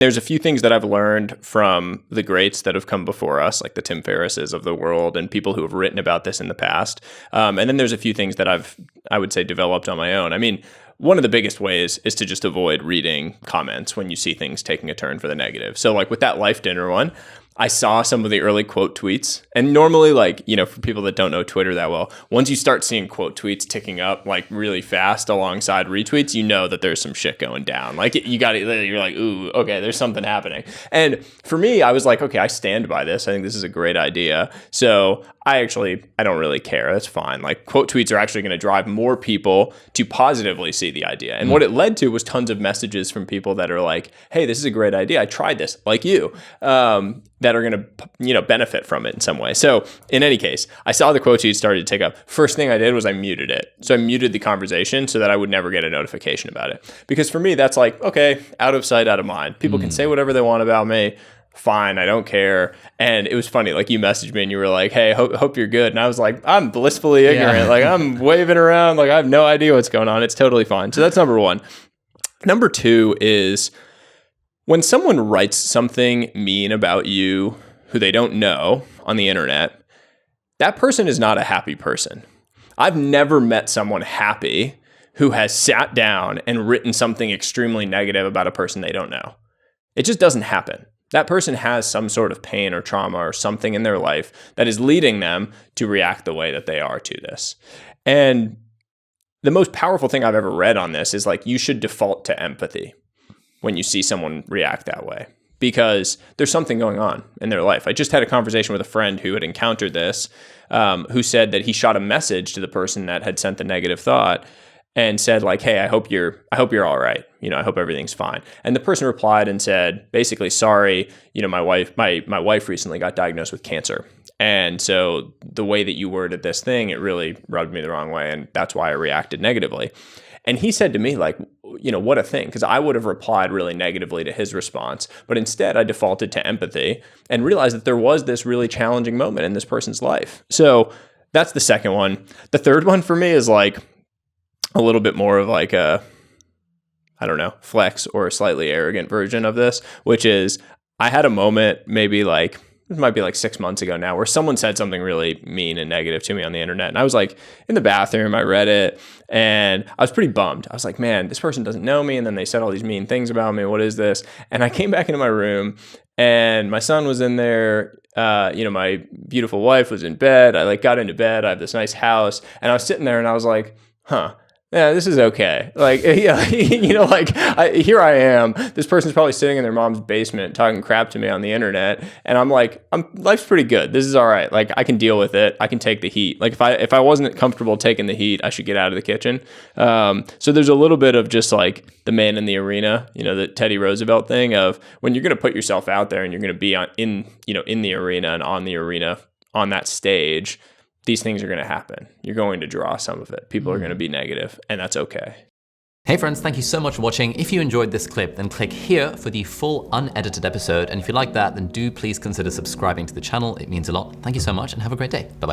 There's a few things that I've learned from the greats that have come before us, like the Tim Ferrisses of the world and people who have written about this in the past. And then there's a few things that I would say, developed on my own. I mean, one of the biggest ways is to just avoid reading comments when you see things taking a turn for the negative. So like with that Life Dinner one, I saw some of the early quote tweets, and normally, like, you know, for people that don't know Twitter that well, once you start seeing quote tweets ticking up like really fast alongside retweets, you know that there's some shit going down. Like you're like, ooh, okay, there's something happening. And for me, I was like, okay, I stand by this. I think this is a great idea. So I don't really care. That's fine. Like quote tweets are actually going to drive more people to positively see the idea. And what it led to was tons of messages from people that are like, hey, this is a great idea. I tried this, like you, that are going to, you know, benefit from it in some way. So in any case, I saw the quote tweets started to take up. First thing I did was I muted it. So I muted the conversation so that I would never get a notification about it. Because for me, that's like, okay, out of sight, out of mind. People can say whatever they want about me. Fine, I don't care. And it was funny, like you messaged me and you were like, hey, hope you're good. And I was like, I'm blissfully ignorant. Yeah. Like I'm waving around, like I have no idea what's going on. It's totally fine. So that's number one. Number two is when someone writes something mean about you who they don't know on the internet, that person is not a happy person. I've never met someone happy who has sat down and written something extremely negative about a person they don't know. It just doesn't happen. That person has some sort of pain or trauma or something in their life that is leading them to react the way that they are to this. And the most powerful thing I've ever read on this is like, you should default to empathy when you see someone react that way, because there's something going on in their life. I just had a conversation with a friend who had encountered this, who said that he shot a message to the person that had sent the negative thought and said like, hey, I hope you're all right. You know, I hope everything's fine. And the person replied and said, basically, sorry, you know, my wife recently got diagnosed with cancer. And so the way that you worded this thing, it really rubbed me the wrong way. And that's why I reacted negatively. And he said to me, like, you know, what a thing, because I would have replied really negatively to his response. But instead, I defaulted to empathy and realized that there was this really challenging moment in this person's life. So that's the second one. The third one for me is like a little bit more of like a, I don't know, flex or a slightly arrogant version of this, which is I had a moment maybe like, this might be like 6 months ago now, where someone said something really mean and negative to me on the internet. And I was like in the bathroom, I read it and I was pretty bummed. I was like, man, this person doesn't know me. And then they said all these mean things about me. What is this? And I came back into my room and my son was in there. You know, my beautiful wife was in bed. I like got into bed. I have this nice house and I was sitting there and I was like, yeah, this is okay. Like, yeah, you know, like here I am. This person's probably sitting in their mom's basement talking crap to me on the internet, and I'm like, life's pretty good. This is all right. Like, I can deal with it. I can take the heat. Like, if I wasn't comfortable taking the heat, I should get out of the kitchen. So there's a little bit of just like the man in the arena, you know, the Teddy Roosevelt thing of when you're going to put yourself out there and you're going to be in the arena and on the arena on that stage. These things are going to happen. You're going to draw some of it. People are going to be negative, and that's okay. Hey friends, thank you so much for watching. If you enjoyed this clip, then click here for the full unedited episode. And if you like that, then do please consider subscribing to the channel. It means a lot. Thank you so much and have a great day. Bye-bye.